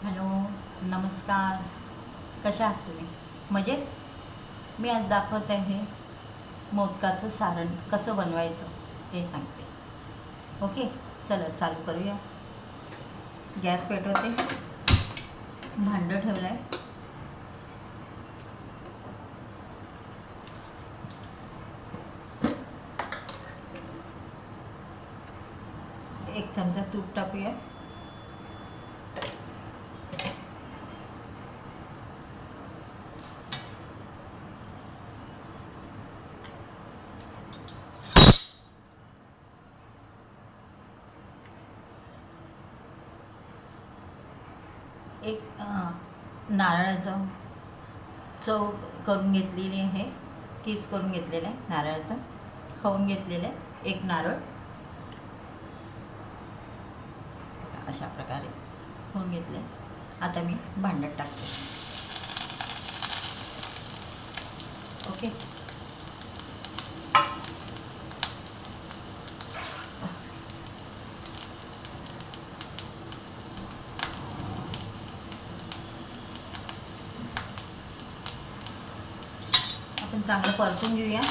Hello, नमस्कार. कशा आहात तुम्ही? मजेत? मी आज दाखवत आहे मोदकाचं सारण कसं बनवायचं ते सांगते. ओके, चला चालू करूया. गॅस पेटवते, भांडं ठेवलं आहे. एक चमचा तूप टाकूया. एक नारळाचं चव करून घेतलेली आहे, किस करून घेतलेलं आहे नारळाचं, खाऊन घेतलेलं आहे एक नारळ. अशा प्रकारे खाऊन घेतले. आता मी भांड्यात टाकते. ओके, आपण चांगलं परतून घेऊया.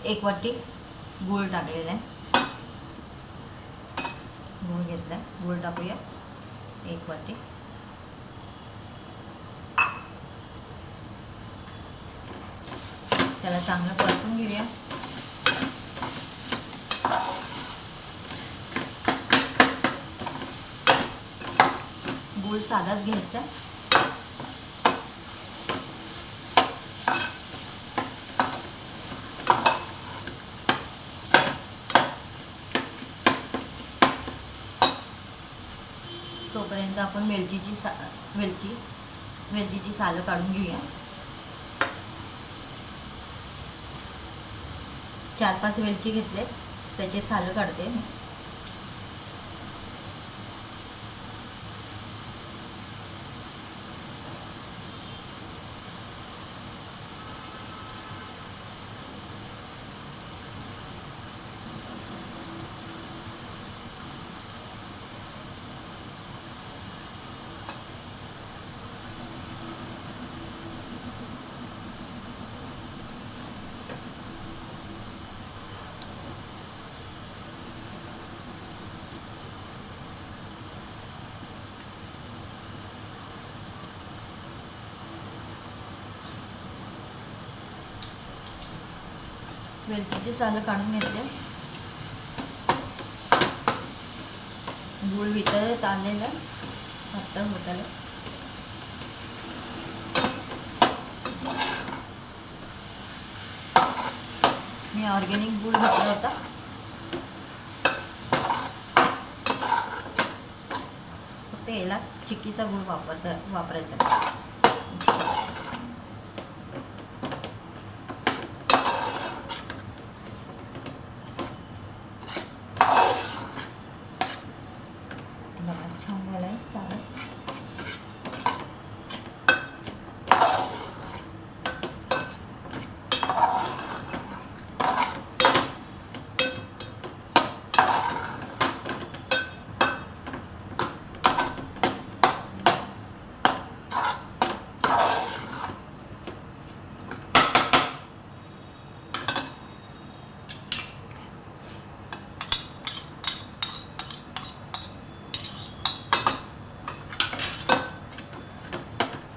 एक वाटी गूळ टाकलेला आहे. गूळ घेतला आहे, गूळ टाकूया एक वाटी. त्याला चांगलं परतून घेऊया. गूळ साधाच घ्यायचा. तोपर्यंत आपण वेलचीची सालं काढून घेऊया. 4-5 वेलची घेतले, त्याचे सालं काढते. वेलचीची सालं काढून घेतले. गूळ वितळत आलेलं पातळ होत आलं. मी ऑर्गॅनिक गूळ घेतला होता. फक्त याला चिक्कीचा गूळ वापरायचा. छान झालं आहे सारण.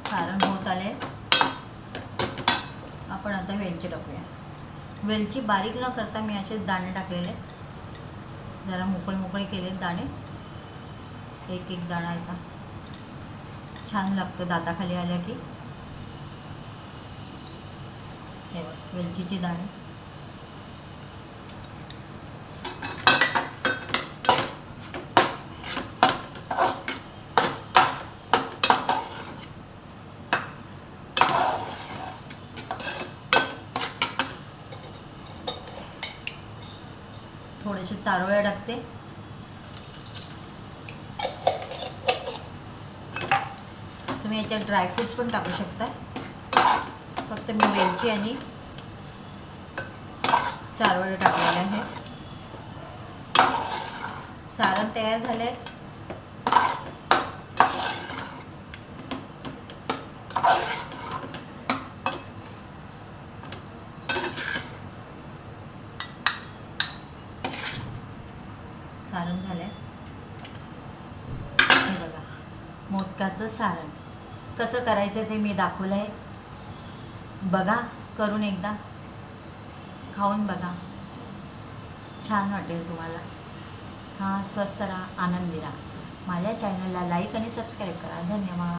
सारण होत आले. आपण आता वेलची टाकूया. वेलची बारीक न करता मी असे दाणे टाकलेले, जरा मोकळे केले दाणे. एक दाणा असा छान लागतं दाताखाली आल्या की. हे बघ, वेलचीचे दाणे. थोडेसे चारोळे टाकते. तुम्ही याच्यात ड्रायफ्रूट्स पण टाकू शकता. फक्त मी वेलची आणि चारोळे टाकलेले आहे. सारण तयार झाले. सारण झालंय. हे बघा, मोदकाचं सारण कसं करायचं ते मी दाखवलं आहे. बघा करून, एकदा खाऊन बघा, छान वाटेल तुम्हाला. हां, स्वस्त राहा, आनंदी राहा. माझ्या चॅनलला लाईक आणि सबस्क्राईब करा. धन्यवाद.